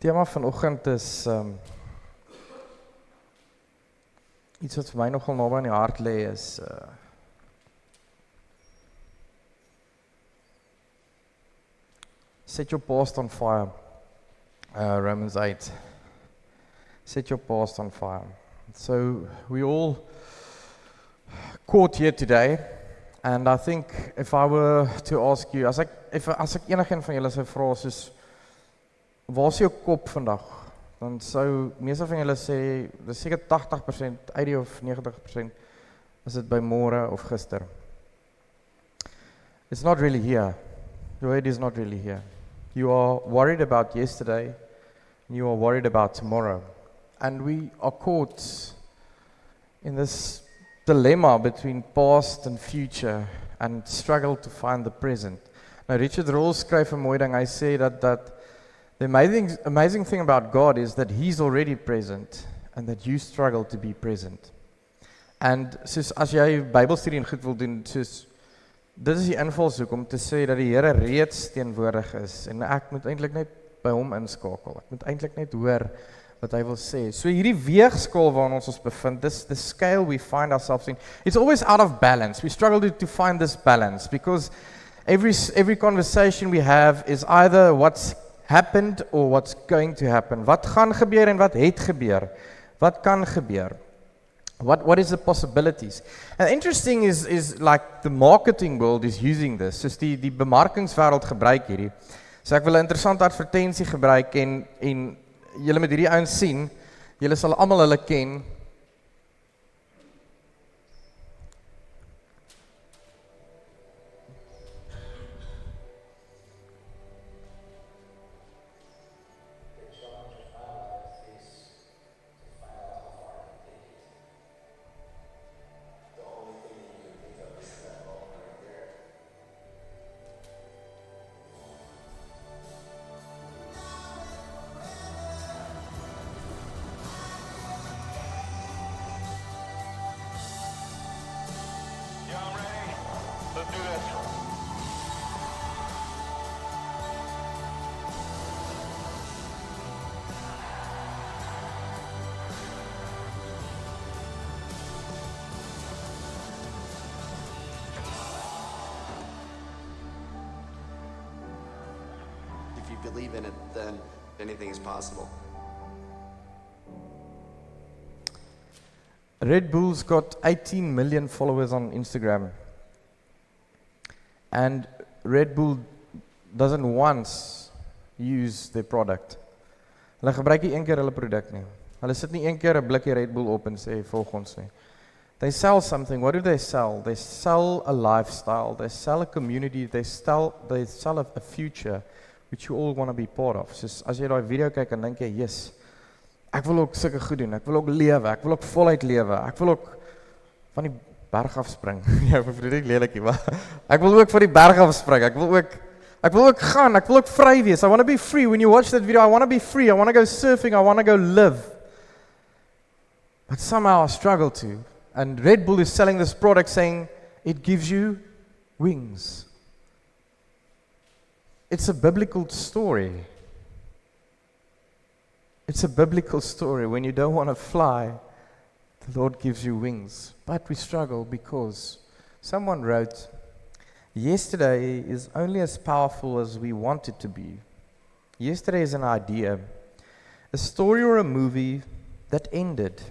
Thema vanoggend is iets wat vir my nogal naby aan die hart lê is set your past on fire. Romans 8. Set your past on fire. So we all caught here today, and I think if I were to ask you, as ek enigeen van julle sou vra soos waar is jou kop vandag? Dan sou meeste van julle sê dis seker 80%, 80 of 90% is dit by môre of gister. It's not really here. Your head is not really here. You are worried about yesterday, and you are worried about tomorrow. And we are caught in this dilemma between past and future and struggle to find the present. Now Richard Roll skryf 'n mooi ding. Hy sê that the amazing thing about God is that He's already present and that you struggle to be present. And soos as jy Bybelstudie en goed wil doen, soos dit is die invalshoek om te sê dat die Here reeds teenwoordig is en ek moet eintlik net by hom inskakel. Ek moet eintlik net hoor wat hy wil sê. So hierdie weegskaal waarin ons bevind, this the scale we find ourselves in, it's always out of balance. We struggle to find this balance because every conversation we have is either what's happened or what's going to happen. Wat gaan gebeur en wat het gebeur? Wat kan gebeur? What is the possibilities? And interesting is like the marketing world is using this. Soos die bemarkingswêreld gebruik hierdie. So ek wil 'n interessante advertensie gebruik en julle met hierdie ouens sien, julle sal almal hulle ken. Believe in it, then anything is possible. Red Bull's got 18 million followers on Instagram. And Red Bull doesn't once use their product. Hulle gebruik nie een keer hulle produk nie. Hulle sit nie een keer 'n blikkie Red Bull op en sê volg ons nie. They sell something. What do they sell? They sell a lifestyle. They sell a community. They sell a future which you all want to be part of. Soos as jy daai video kyk en dink jy, yes, ek wil ook sulke goed doen, ek wil ook lewe, ek wil ook voluit lewe, ek wil ook van die berg af spring. Ja, ek bedoel nie lelikie, maar ek wil ook van die berg af spring, ek wil ook gaan, ek wil ook vry wees. I want to be free. When you watch that video, I want to be free. I want to go surfing, I want to go live. But somehow I struggle to. And Red Bull is selling this product saying, it gives you wings. It's a biblical story. It's a biblical story. When you don't want to fly, the Lord gives you wings. But we struggle because someone wrote, yesterday is only as powerful as we want it to be. Yesterday is an idea, a story or a movie that ended.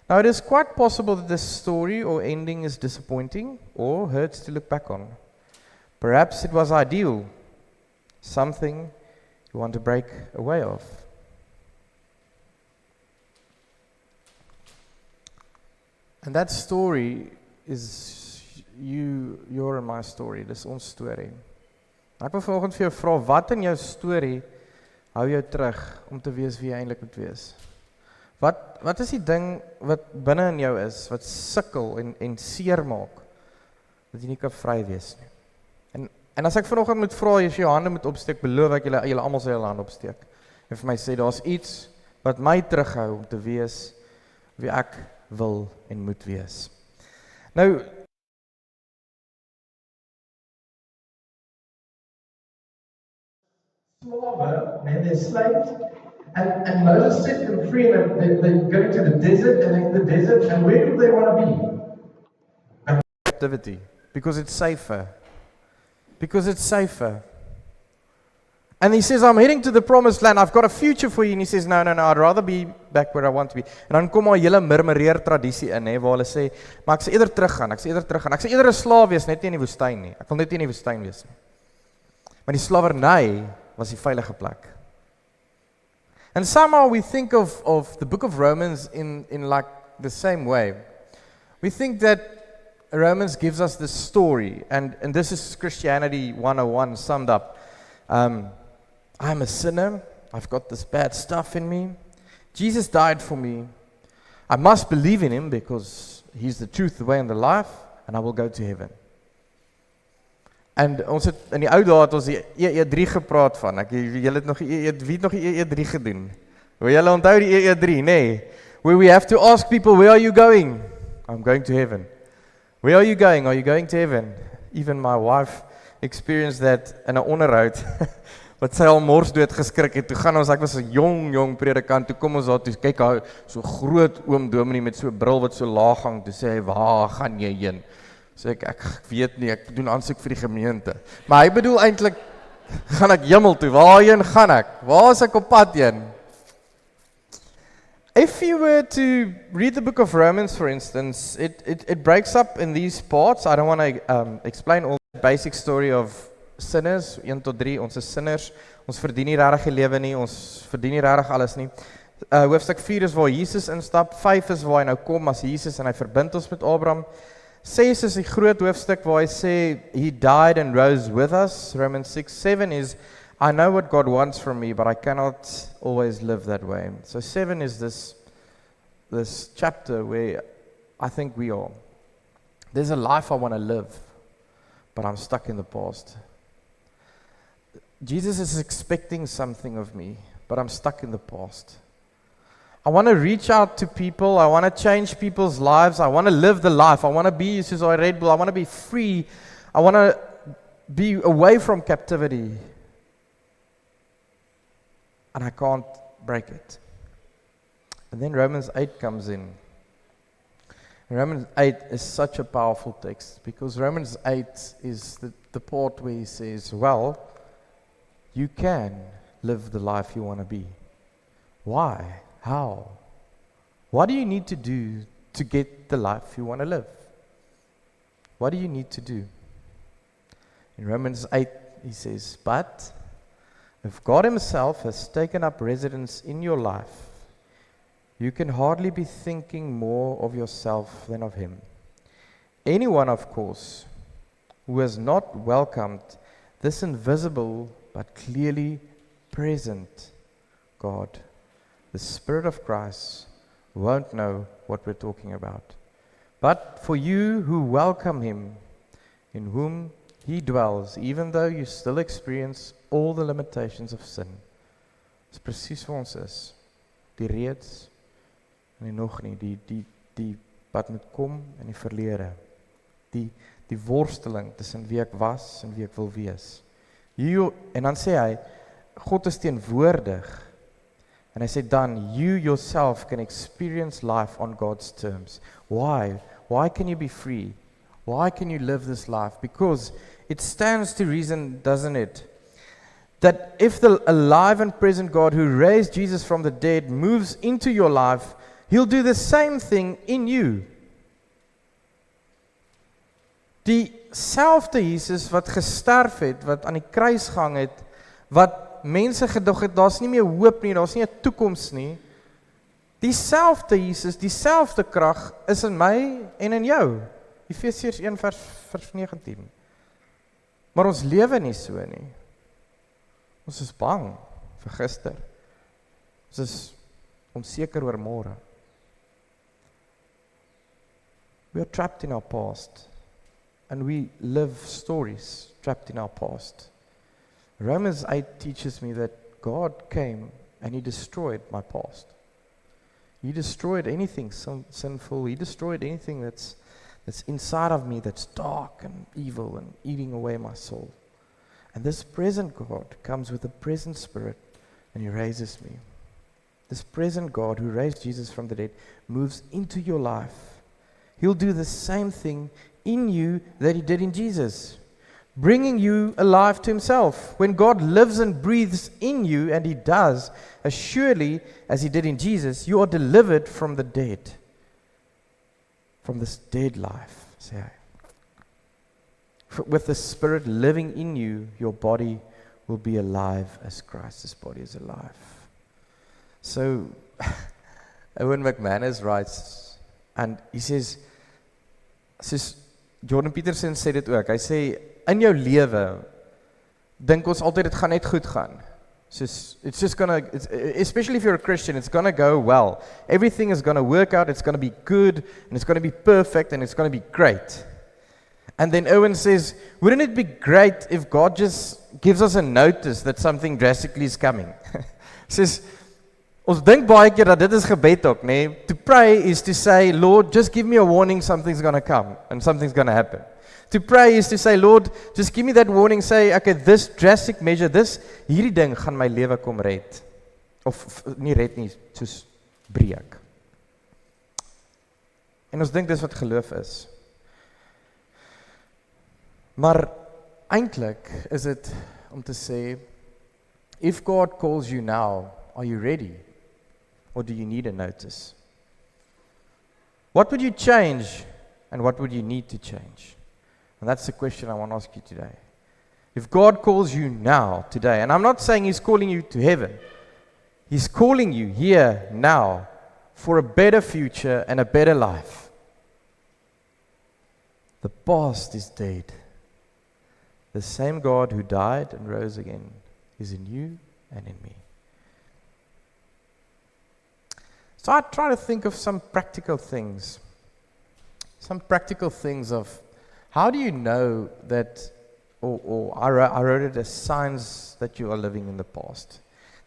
Now it is quite possible that this story or ending is disappointing or hurts to look back on. Perhaps it was ideal. Something you want to break away of. And that story is your and my story. Dis ons storie. Ek wil vanoggend vir jou vra, wat in jou storie hou jou terug om te wees wie jy eintlik moet wees? Wat is die ding wat binne in jou is, wat sukkel en seer maak, dat jy nie kan vry wees nie? En as ek vanoggend moet vra, as jy jou hande moet opsteek, beloof ek julle almal sal julle hande opsteek. En vir my sê, daar's iets wat my terughou om te wees wie ek wil en moet wees. Nou, they're slaves, and Moses set them free, and they go to the desert, and they're in the desert, and where do they want to be? Captivity, because it's safer. Because it's safer. And he says, I'm heading to the promised land, I've got a future for you, and he says, no, I'd rather be back where I want to be. En dan kom maar hele murmureer tradisie in, waar hulle sê, maar ek sal eerder teruggaan, ek sal eerder 'n slaaf wees, net nie in die woestyn nie, ek wil net nie in die woestyn wees nie. Maar die slaverny was die veilige plek. And somehow we think of the book of Romans in like the same way. We think that Romans gives us this story, and this is Christianity 101 summed up. I'm a sinner, I've got this bad stuff in me, Jesus died for me, I must believe in him because he's the truth, the way and the life, and I will go to heaven. En ons het in die ou dae het ons die EE3 gepraat van. Julle het nog wie het nog die EE3 gedoen? Wil julle onthou die EE3, nee? Where we have to ask people, where are you going? I'm going to heaven. Where are you going? Are you going to heaven? Even my wife experienced that in 'n onderhoud. Wat sy al mors dood geskrik het. Toe gaan ons, ek was 'n jong predikant, toe kom ons daar toe, kyk hy, so groot oom dominee met so 'n bril wat so laag hang, toe sê hy, waar gaan jy heen? Sê ek weet nie, ek doen aansoek vir die gemeente. Maar hy bedoel eintlik, gaan ek hemel toe, waarheen gaan ek? Waar is ek op pad heen? If you were to read the book of Romans, for instance, it breaks up in these parts. I don't want to explain all the basic story of sinners, 1 tot 3, ons is sinners, ons verdien nie regtig die lewe nie, ons verdien nie regtig alles nie. Hoofstuk 4 is waar Jesus instap, 5 is waar hy nou kom as Jesus en hy verbind ons met Abraham. 6 is die groot hoofstuk waar hy sê, he died and rose with us, Romans 6. 7 is, I know what God wants from me, but I cannot always live that way. So 7 is this chapter where I think we are. There's a life I want to live, but I'm stuck in the past. Jesus is expecting something of me, but I'm stuck in the past. I want to reach out to people. I want to change people's lives. I want to live the life. I want to be, soos I Red Bull, I want to be free. I want to be away from captivity. And I can't break it. And then Romans 8 comes in. Romans 8 is such a powerful text because Romans 8 is the part where he says, well, you can live the life you want to be. Why? How? What do you need to do to get the life you want to live? What do you need to do? In Romans 8, he says, but if God himself has taken up residence in your life, you can hardly be thinking more of yourself than of him. Anyone, of course, who has not welcomed this invisible but clearly present God, the Spirit of Christ, won't know what we're talking about. But for you who welcome him, in whom he dwells, even though you still experience all the limitations of sin. Dis presies waar ons is. Die reeds en die nog nie, die wat moet kom in die verlede. Die worsteling tussen wie ek was en wie ek wil wees. En dan sê hy, God is teenwoordig. And I said, Dan, you yourself can experience life on God's terms. Why? Why can you be free? Why can you live this life? Because it stands to reason, doesn't it? That if the alive and present God who raised Jesus from the dead moves into your life, he'll do the same thing in you. Dieselfde Jesus wat gesterf het, wat aan die kruis gehang het, wat mense gedog het, daar's nie meer hoop nie, daar's nie 'n toekoms nie. Dieselfde Jesus, dieselfde krag is in my en in jou. Efesiërs 1 vers 19. Maar ons lewe nie so nie. Ons is bang vir gister. Ons is onseker oor môre. We are trapped in our past. And we live stories trapped in our past. Romans 8 teaches me that God came and he destroyed my past. He destroyed anything sinful. He destroyed anything that's inside of me that's dark and evil and eating away my soul. And this present God comes with a present Spirit, and He raises me. This present God who raised Jesus from the dead moves into your life. He'll do the same thing in you that He did in Jesus, bringing you alive to Himself. When God lives and breathes in you, and He does, as surely as He did in Jesus, you are delivered from the dead, from this dead life, say I. With the Spirit living in you, your body will be alive as Christ's body is alive. So, Owen McManus writes, and he says, Jordan Peterson sê dit ook, hy sê, in jou lewe, dink ons altyd dit gaan net goed gaan. It's just gonna, especially if you're a Christian, it's gonna go well. Everything is gonna work out, it's gonna be good, and it's gonna be perfect, and it's gonna be great. And then Owen says, wouldn't it be great if God just gives us a notice that something drastically is coming? Says, ons dink baie keer dat dit is gebed ook, nee? To pray is to say, Lord, just give me a warning, something's going to come, and something's going to happen. To pray is to say, Lord, just give me that warning, say, okay, this drastic measure, hierdie ding gaan my lewe kom red. Of nie red nie, soos breek. En ons dink dis wat geloof is. Maar eintlik is dit om te sê, if God calls you now, are you ready? Or do you need a notice? What would you change and what would you need to change? And that's the question I want to ask you today. If God calls you now, today, and I'm not saying He's calling you to heaven, He's calling you here, now, for a better future and a better life. The past is dead. The same God who died and rose again is in you and in me. So I try to think of some practical things. Some practical things of how do you know that, or I wrote it as signs that you are living in the past.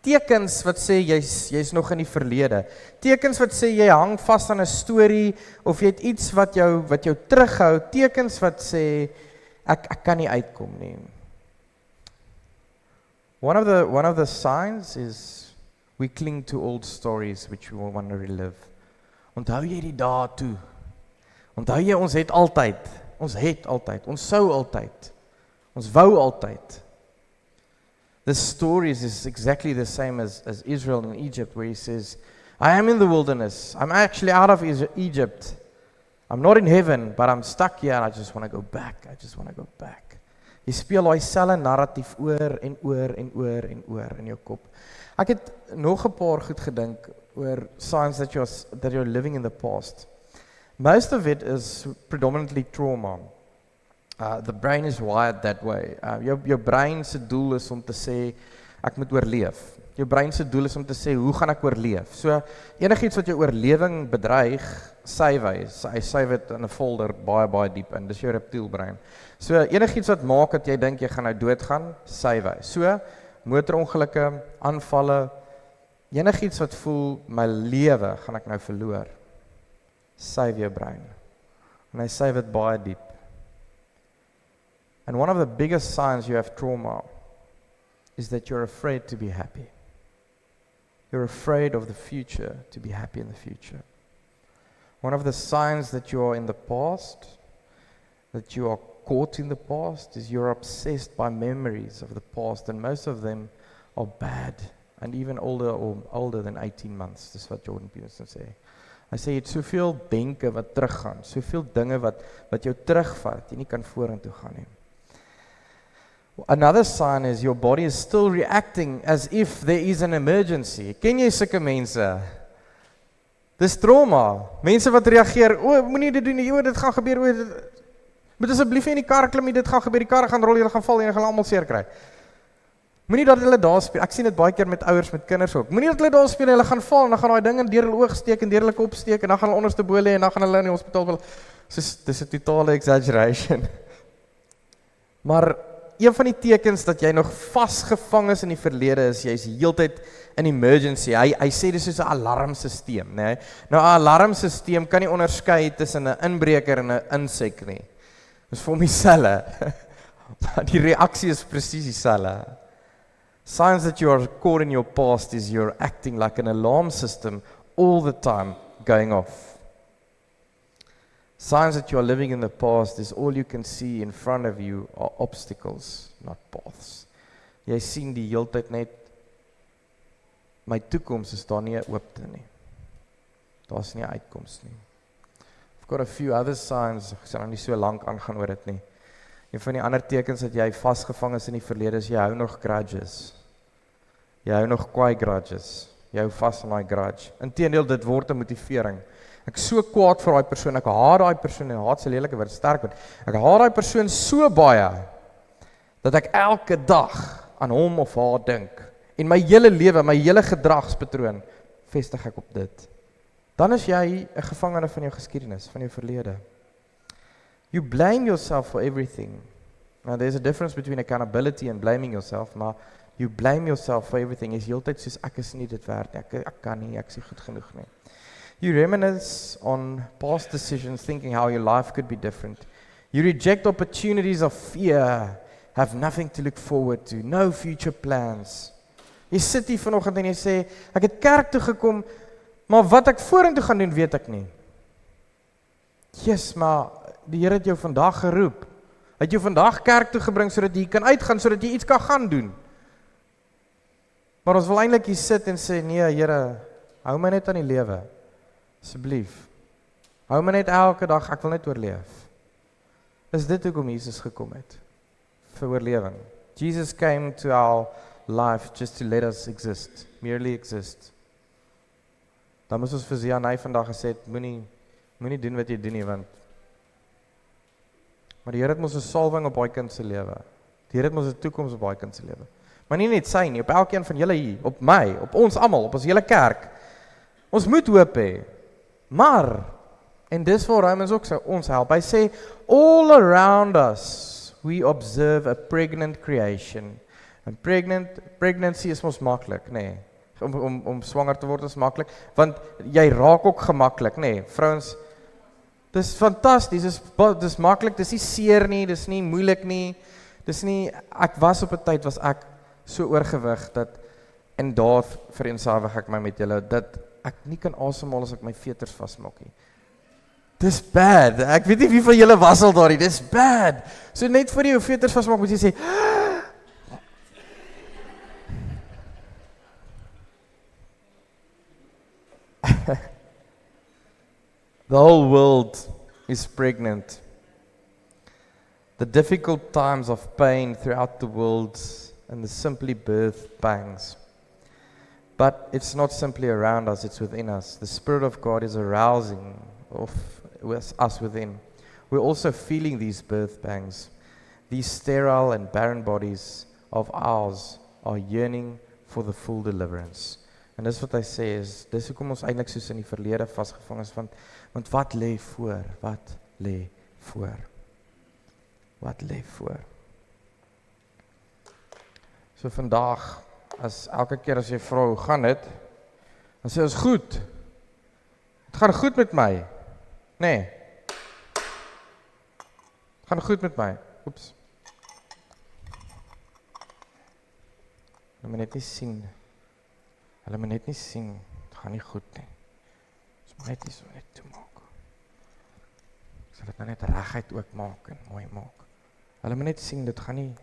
Tekens wat sê jy's nog in die verlede. Tekens wat sê jy hang vas aan 'n storie of jy het iets wat jou terughou. Tekens wat sê ek kan nie uitkom nie. One of the signs is we cling to old stories which we want to relive. Onthou jy die dae toe? Onthou jy ons het altyd, ons sou altyd, ons wou altyd. This story is exactly the same as Israel in Egypt, where he says, I am in the wilderness, I'm actually out of Egypt. I'm not in heaven, but I'm stuck here and I just want to go back. Jy speel daai selfe narratief oor en oor in jou kop. Ek het nog 'n paar goed gedink oor signs that you're living in the past. Most of it is predominantly trauma. The brain is wired that way. Jou brein se doel is om te sê ek moet oorleef. Jou brein se doel is om te sê hoe gaan ek oorleef? So enigiets wat jou oorlewing bedreig, save hy save dit in 'n folder baie diep in. Dis jou reptielbrein. So enigiets wat maak dat jy dink jy gaan nou doodgaan, save hy. So motorongelukke, aanvalle, enigiets wat voel my lewe gaan ek nou verloor. Save jou brein. En hy save dit baie diep. And one of the biggest signs you have trauma is that you're afraid to be happy. You're afraid of the future, to be happy in the future. One of the signs that you are in the past, that you are caught in the past, is you're obsessed by memories of the past, and most of them are bad, and even older than 18 months. Dis wat Jordan Peterson sê. Hy sê jy het soveel denke wat teruggaan, soveel dinge wat jou terugvat, jy nie kan vorentoe gaan nie. Another sign is your body is still reacting as if there is an emergency. Ken jy sulke mense? Dis trauma. Mense wat reageer, moenie dit doen nie, dit gaan gebeur, moet asseblief nie in die kar klim nie, dit gaan gebeur, die kar gaan rol, julle gaan val en julle gaan almal seer kry. Moenie dat hulle daar speel. Ek sien dit baie keer met ouers met kinders ook. Moenie dat hulle daar speel en hulle gaan val en dan gaan daai ding in deur hulle oog steek en deur hulle kop steek en dan gaan hulle onderste bo lê en dan gaan hulle in die hospitaal wil. Dis 'n totale exaggeration. Maar een van die tekens dat jy nog vasgevang is in die verlede is jy's heeltyd in emergency. Hy sê dis soos 'n alarmsisteem, né? Nou 'n alarmsisteem kan nie onderskei tussen 'n inbreker en 'n insek nie. Dis vir homselfe. Die reaksie is presies dieselfde. Signs that you are caught in your past is you're acting like an alarm system all the time going off. Signs that you are living in the past is all you can see in front of you are obstacles, not paths. Jy sien die heeltyd net, my toekoms is daar nie 'n oopte nie. Daar's nie 'n uitkoms nie. I've got a few other signs, ek sal nou nie so lank aangaan oor dit nie. Een van die ander tekens dat jy vasgevang is in die verlede is, jy hou nog grudges. Jy hou nog kwaai grudges. Jy hou vas aan daai grudge. Inteendeel, dit word 'n motivering. Ek is so kwaad vir daai persoon, ek haat daai persoon en haat se lelike woord sterk word. Ek haat daai persoon so baie dat ek elke dag aan hom of haar dink. En my hele lewe, my hele gedragspatroon vestig ek op dit. Dan is jy 'n gevangene van jou geskiedenis, van jou verlede. You blame yourself for everything. Now there's a difference between accountability and blaming yourself, maar you blame yourself for everything. Is heeltyd soos ek is nie dit werd nie, ek kan nie, ek is nie goed genoeg nie. You reminisce on past decisions, thinking how your life could be different. You reject opportunities of fear, have nothing to look forward to, no future plans. Jy sit hier vanoggend en jy sê, ek het kerk toe gekom, maar wat ek vorentoe gaan doen, weet ek nie. Yes, maar die Here het jou vandag geroep. Hy het jou vandag kerk toe gebring sodat jy kan uitgaan, sodat jy iets kan gaan doen. Maar ons wil eintlik hier sit en sê, nee Here, hou my net aan die lewe. Asseblief. Hou my net elke dag, ek wil net oorleef. Is dit hoekom Jesus gekom het? Vir oorlewing. Jesus came to our life just to let us exist, merely exist. Dan moes ons vir Zianai vandag gesê het, moenie doen wat jy doen nie, want maar die Here het mos 'n salwing op daai kind se lewe. Die Here het mos 'n toekoms op daai kind se lewe. Maar nie net sy nie, op elkeen van julle hier, op my, op ons almal, op ons hele kerk. Ons moet hoop hê. Maar, en dis waar Romans ook sê, ons help. Hy sê, all around us, we observe a pregnant creation. En pregnancy is mos maklik, nee. Om swanger te word is maklik, want jy raak ook gemaklik, nee. Vrouens, dis fantasties, dis maklik, dis nie seer nie, dis nie moeilik nie, dis nie, ek was op 'n tyd, was ek so oorgewig, dat, en daar vereensalwig ek my met julle, dat ek nie kan asemhaal as ek my veters vasmaak nie. Dis bad, ek weet nie wie van julle was al daar nie, dis bad. So net voor jy jou veters vasmaak, moet jy sê, the whole world is pregnant. The difficult times of pain throughout the world and the simply birth pangs. But it's not simply around us, it's within us. The Spirit of God is arousing us within. We're also feeling these birth pangs. These sterile and barren bodies of ours are yearning for the full deliverance. En dis wat hy sê is, dis hoekom ons eintlik soos in die verlede vasgevang is, want wat lê voor? Wat lê voor? Wat lê voor? So vandag, as elke keer as jy vra, hoe gaan dit? Dan sê ons goed. Het gaan goed met my. Nee. Het gaan goed met my. Oeps. Hulle moet net nie sien. Hulle moet net nie sien. Het gaan nie goed nie. Ons moet net nie so net toemaak. Ek sal dit nou net reguit ook maak en mooi maak. Hulle moet net sien, dit gaan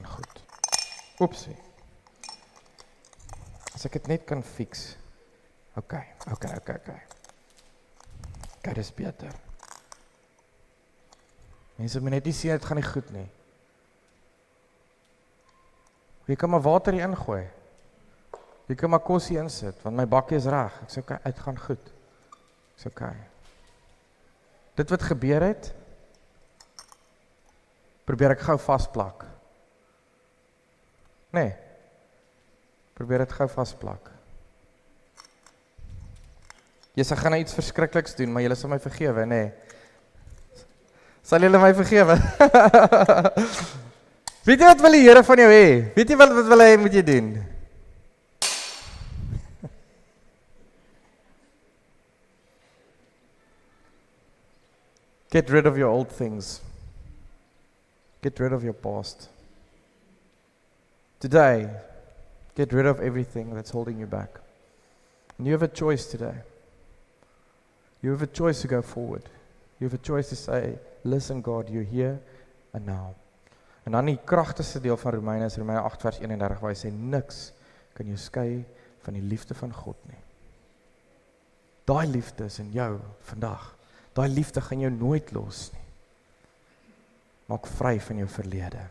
goed. Oepsie. As ek dit net kan fix. Okay, dis beter. Mense moet net nie sien, dit gaan nie goed nie. Jy kan maar water hier ingooi. Jy kan maar kos hier insit, want my bakkie is reg. Ek sê, okay, het gaan goed. Ek sê, okay. Dit wat gebeur het, probeer ek gou vastplak. Nee, probeer dit gou vastplak. Ek gaan nou iets verskrikliks doen, maar julle sal my vergewe, nee. Sal julle my vergewe? Weet jy wat wil die Here van jou hê? Weet jy wat wil hy moet jy doen? Get rid of your old things. Get rid of your past. Today, get rid of everything that's holding you back. And you have a choice today. You have a choice to go forward. You have a choice to say, listen God, you're here and now. En dan die kragtigste deel van Romeine is Romeine 8 vers 31 waar hy sê, niks kan jou skei van die liefde van God nie. Daai liefde is in jou vandag. Daai liefde gaan jou nooit los nie. Maak vry van jou verlede.